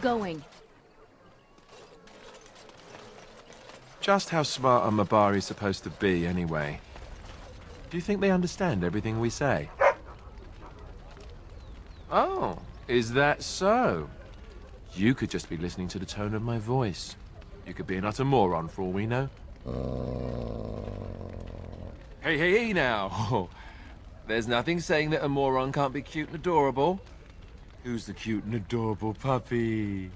going. Just how smart are Mabari supposed to be, anyway? Do you think they understand everything we say? Oh, is that so? You could just be listening to the tone of my voice. You could be an utter moron for all we know. Hey now! There's nothing saying that a moron can't be cute and adorable. Who's the cute and adorable puppy?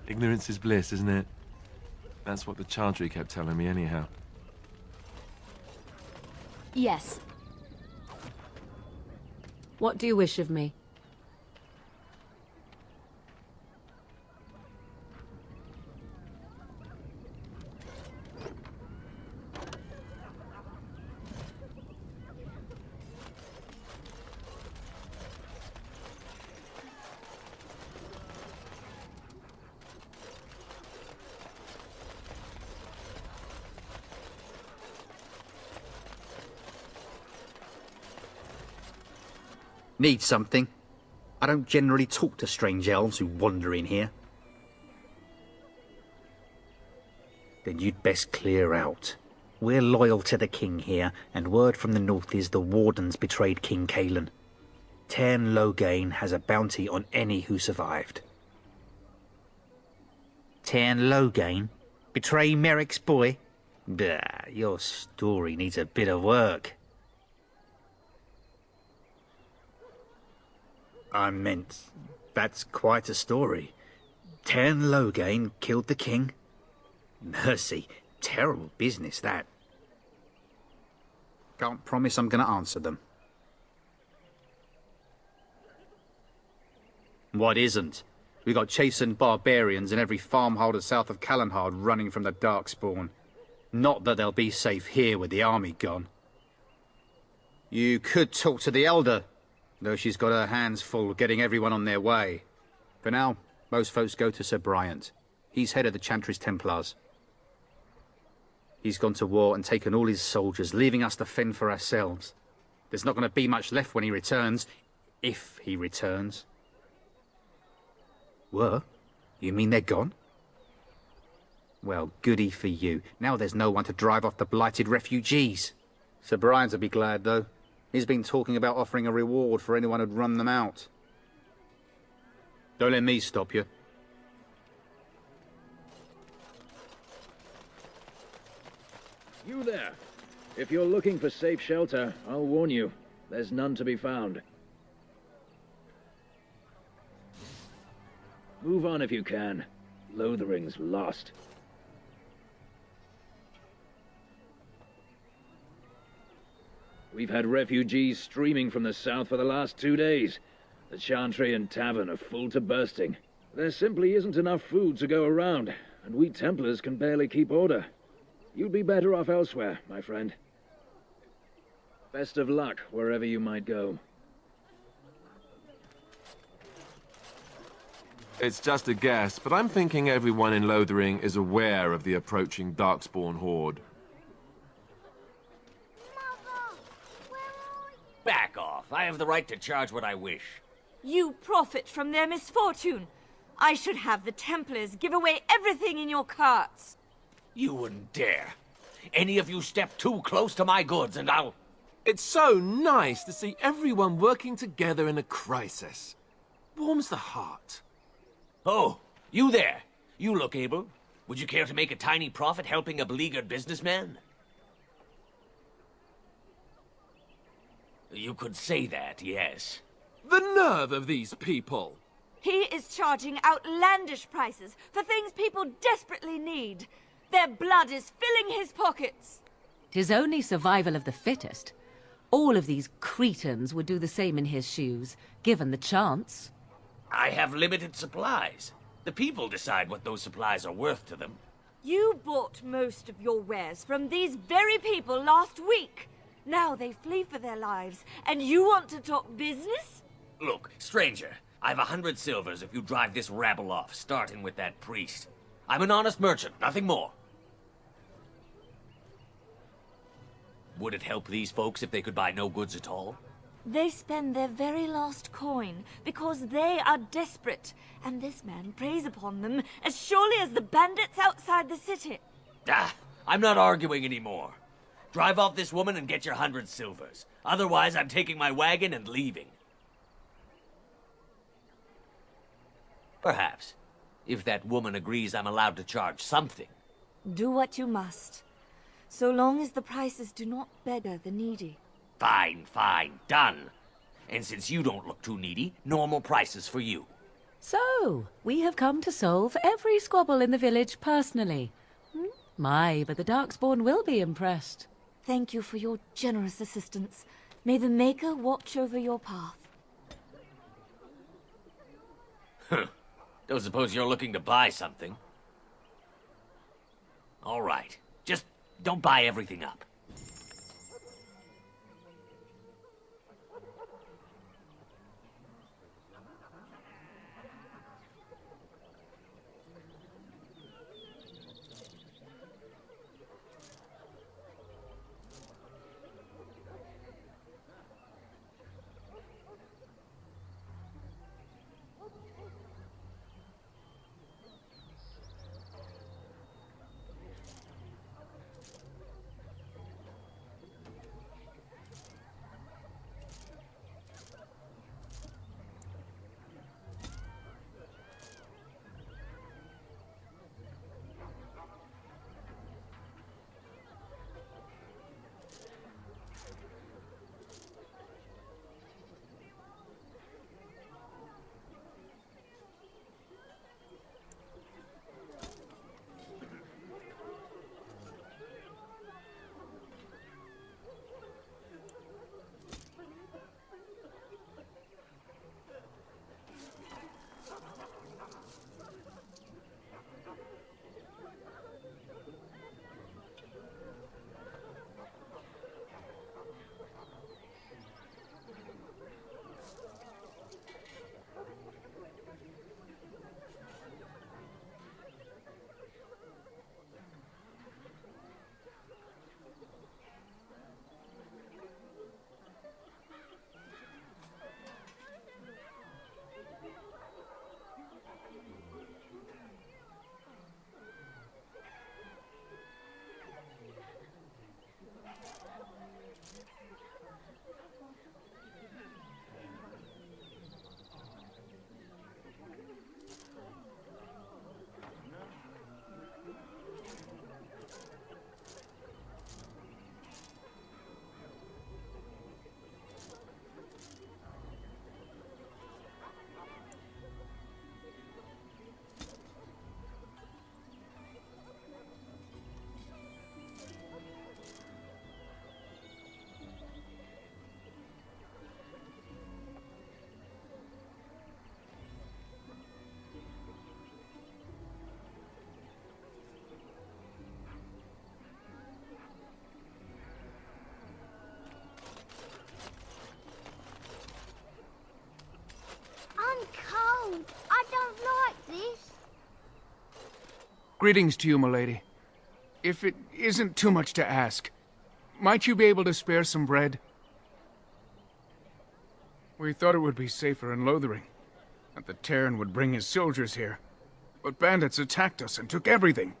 Ignorance is bliss, isn't it? That's what the Chantry kept telling me anyhow. Yes. What do you wish of me? Need something? I don't generally talk to strange elves who wander in here. Then you'd best clear out. We're loyal to the king here, and word from the north is the Wardens betrayed King Cailan. Tairn Loghain has a bounty on any who survived. Tairn Loghain? Betray Merrick's boy? Bah, your story needs a bit of work. I meant, that's quite a story. Tairn Loghain killed the king. Mercy, terrible business, that. Can't promise I'm gonna answer them. What isn't? We got chastened barbarians in every farmholder south of Calenhard running from the Darkspawn. Not that they'll be safe here with the army gone. You could talk to the Elder, though she's got her hands full getting everyone on their way. For now, most folks go to Sir Bryant. He's head of the Chantry's Templars. He's gone to war and taken all his soldiers, leaving us to fend for ourselves. There's not going to be much left when he returns, if he returns. Were? You mean they're gone? Well, goody for you. Now there's no one to drive off the blighted refugees. Sir Bryant'll be glad, though. He's been talking about offering a reward for anyone who'd run them out. Don't let me stop you. You there. If you're looking for safe shelter, I'll warn you. There's none to be found. Move on if you can. Lothering's lost. We've had refugees streaming from the south for the last 2 days. The Chantry and Tavern are full to bursting. There simply isn't enough food to go around, and we Templars can barely keep order. You'd be better off elsewhere, my friend. Best of luck wherever you might go. It's just a guess, but I'm thinking everyone in Lothering is aware of the approaching Darkspawn horde. Back off. I have the right to charge what I wish. You profit from their misfortune. I should have the Templars give away everything in your carts. You wouldn't dare. Any of you step too close to my goods and I'll... It's so nice to see everyone working together in a crisis. Warms the heart. Oh, you there. You look able. Would you care to make a tiny profit helping a beleaguered businessman? You could say that, yes. The nerve of these people! He is charging outlandish prices for things people desperately need. Their blood is filling his pockets. 'Tis only survival of the fittest. All of these cretins would do the same in his shoes, given the chance. I have limited supplies. The people decide what those supplies are worth to them. You bought most of your wares from these very people last week. Now they flee for their lives, and you want to talk business? Look, stranger, I've 100 silvers if you drive this rabble off, starting with that priest. I'm an honest merchant, nothing more. Would it help these folks if they could buy no goods at all? They spend their very last coin because they are desperate, and this man preys upon them as surely as the bandits outside the city. Ah, I'm not arguing anymore. Drive off this woman and get your 100 silvers. Otherwise, I'm taking my wagon and leaving. Perhaps, if that woman agrees I'm allowed to charge something. Do what you must, so long as the prices do not beggar the needy. Fine, fine, done. And since you don't look too needy, normal prices for you. So, we have come to solve every squabble in the village personally. My, but the Darkspawn will be impressed. Thank you for your generous assistance. May the Maker watch over your path. Don't suppose you're looking to buy something? All right. Just don't buy everything up. I don't like this. Greetings to you, milady. If it isn't too much to ask, might you be able to spare some bread? We thought it would be safer in Lothering, that the Terran would bring his soldiers here. But bandits attacked us and took everything.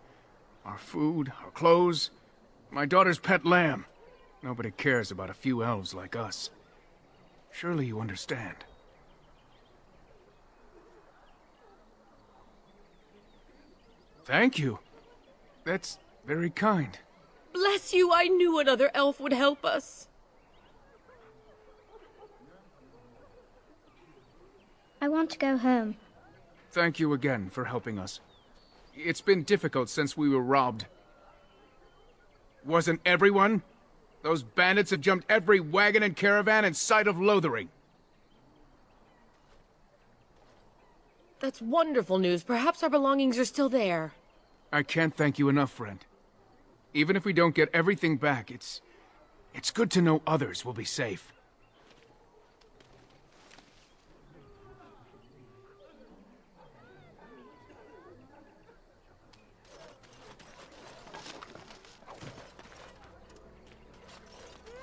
Our food, our clothes, my daughter's pet lamb. Nobody cares about a few elves like us. Surely you understand. Thank you. That's very kind. Bless you, I knew another elf would help us. I want to go home. Thank you again for helping us. It's been difficult since we were robbed. Wasn't everyone? Those bandits have jumped every wagon and caravan in sight of Lothering. That's wonderful news. Perhaps our belongings are still there. I can't thank you enough, friend. Even if we don't get everything back, it's good to know others will be safe.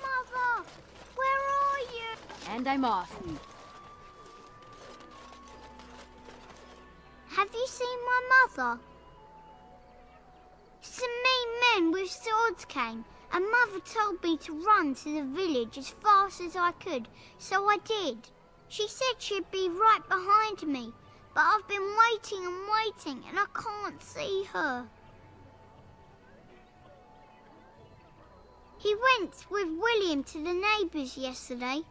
Mother, where are you? And I'm off. Have you seen my mother? Some mean men with swords came, and Mother told me to run to the village as fast as I could, so I did. She said she'd be right behind me, but I've been waiting and waiting, and I can't see her. He went with William to the neighbours yesterday,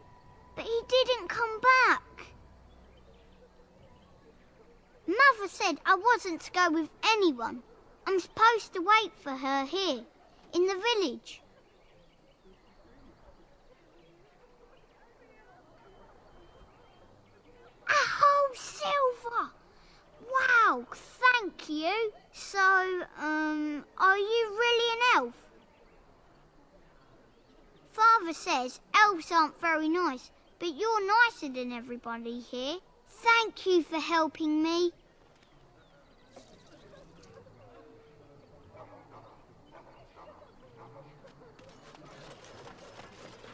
but he didn't come back. Mother said I wasn't to go with anyone. I'm supposed to wait for her here, in the village. A whole silver! Wow, thank you. So, are you really an elf? Father says elves aren't very nice, but you're nicer than everybody here. Thank you for helping me.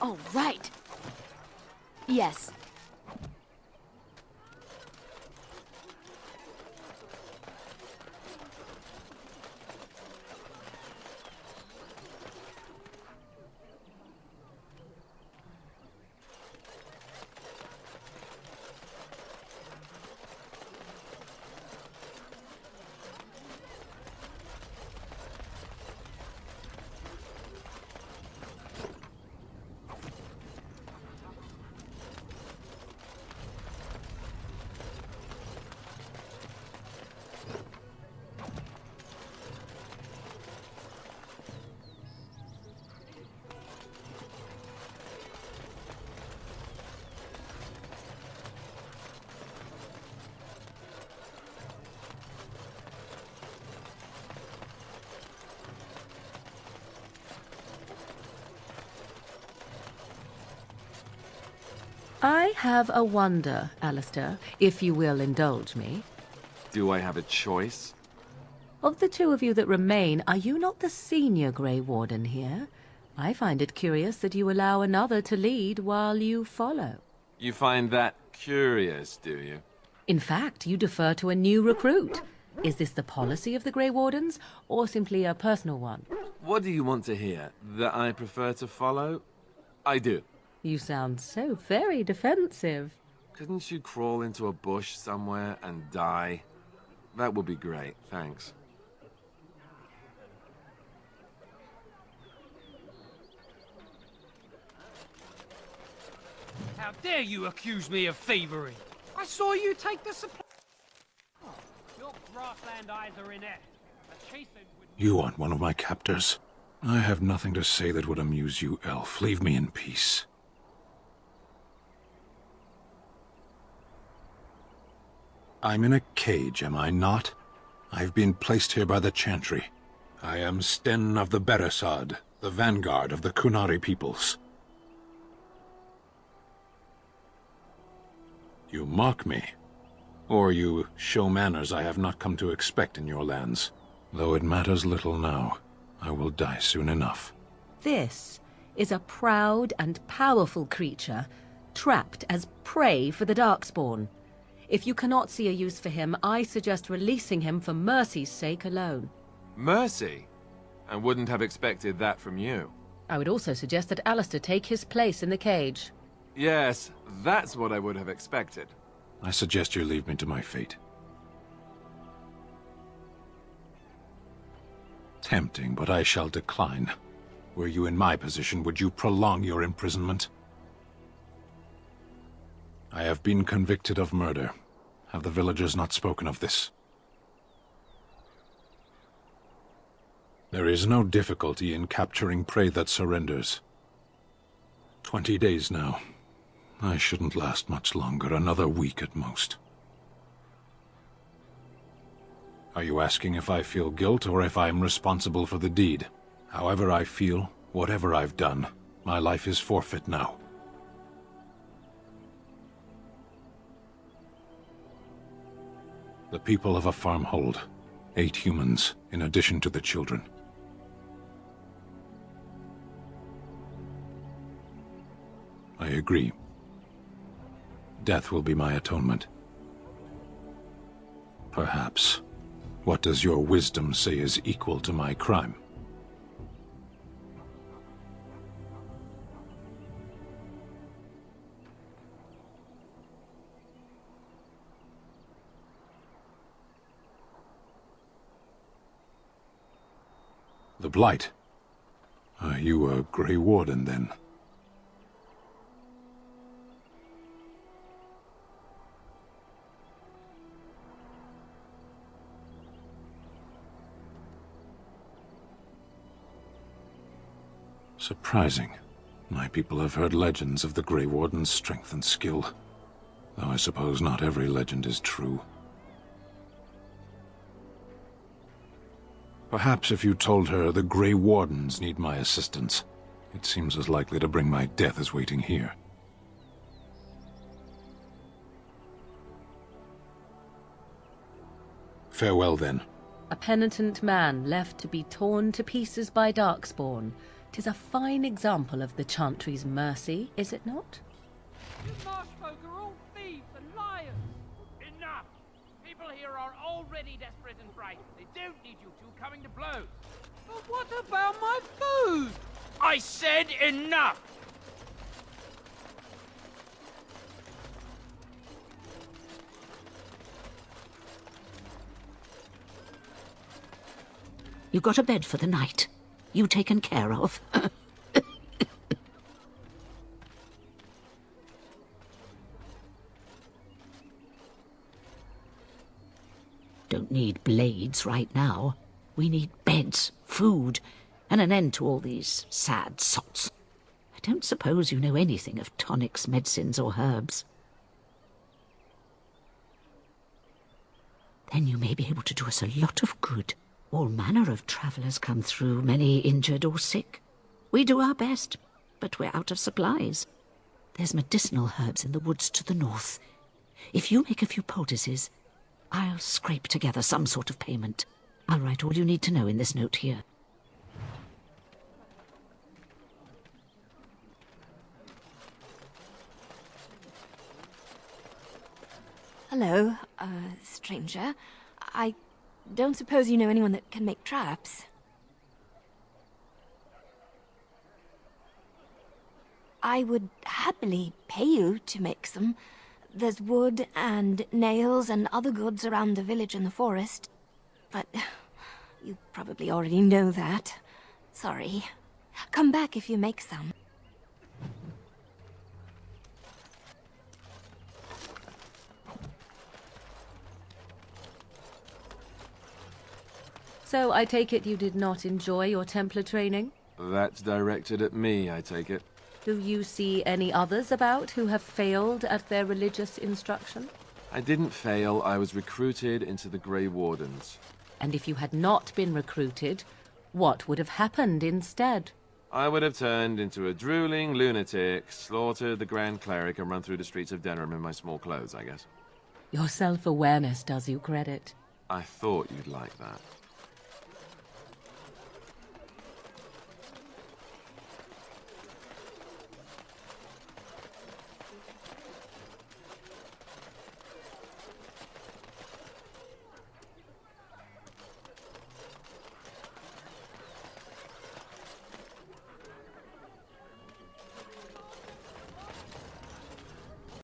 Oh, right. Yes. I have a wonder, Alistair, if you will indulge me. Do I have a choice? Of the two of you that remain, are you not the senior Gray Warden here? I find it curious that you allow another to lead while you follow. You find that curious, do you? In fact, you defer to a new recruit. Is this the policy of the Grey Wardens, or simply a personal one? What do you want to hear? That I prefer to follow? I do. You sound so very defensive. Couldn't you crawl into a bush somewhere and die? That would be great, thanks. How dare you accuse me of thievery? I saw you take the supply. Oh, your grassland eyes are inept. A chaser would... You aren't one of my captors. I have nothing to say that would amuse you, elf. Leave me in peace. I'm in a cage, am I not? I've been placed here by the Chantry. I am Sten of the Beresad, the vanguard of the Kunari peoples. You mock me, or you show manners I have not come to expect in your lands. Though it matters little now, I will die soon enough. This is a proud and powerful creature, trapped as prey for the Darkspawn. If you cannot see a use for him, I suggest releasing him for mercy's sake alone. Mercy? I wouldn't have expected that from you. I would also suggest that Alistair take his place in the cage. Yes, that's what I would have expected. I suggest you leave me to my fate. Tempting, but I shall decline. Were you in my position, would you prolong your imprisonment? I have been convicted of murder. Have the villagers not spoken of this? There is no difficulty in capturing prey that surrenders. 20 days now. I shouldn't last much longer, another week at most. Are you asking if I feel guilt or if I am responsible for the deed? However I feel, whatever I've done, my life is forfeit now. The people of a farm hold 8 humans, in addition to the children. I agree. death will be my atonement. Perhaps. What does your wisdom say is equal to my crime? The Blight. Are you a Gray Warden, then? Surprising. My people have heard legends of the Gray Warden's strength and skill, though I suppose not every legend is true. Perhaps if you told her the Gray Wardens need my assistance, it seems as likely to bring my death as waiting here. Farewell, then. A penitent man left to be torn to pieces by Darkspawn. 'Tis a fine example of the Chantry's mercy, is it not? You marsh folk are all thieves and liars. Enough! People here are already desperate and frightened. They don't need you two coming to blows. But what about my food? I said enough! You got a bed for the night? You taken care of? Don't need blades right now. We need beds, food, and an end to all these sad sots. I don't suppose you know anything of tonics, medicines, or herbs. Then you may be able to do us a lot of good. All manner of travellers come through, many injured or sick. We do our best, but we're out of supplies. There's medicinal herbs in the woods to the north. If you make a few poultices, I'll scrape together some sort of payment. I'll write all you need to know in this note here. Hello, stranger. I don't suppose you know anyone that can make traps? I would happily pay you to make some. There's wood and nails and other goods around the village and the forest. But you probably already know that. Sorry. Come back if you make some. So I take it you did not enjoy your Templar training? That's directed at me, I take it. Do you see any others about who have failed at their religious instruction? I didn't fail, I was recruited into the Grey Wardens. And if you had not been recruited, what would have happened instead? I would have turned into a drooling lunatic, slaughtered the Grand Cleric, and run through the streets of Denham in my small clothes, I guess. Your self-awareness does you credit. I thought you'd like that.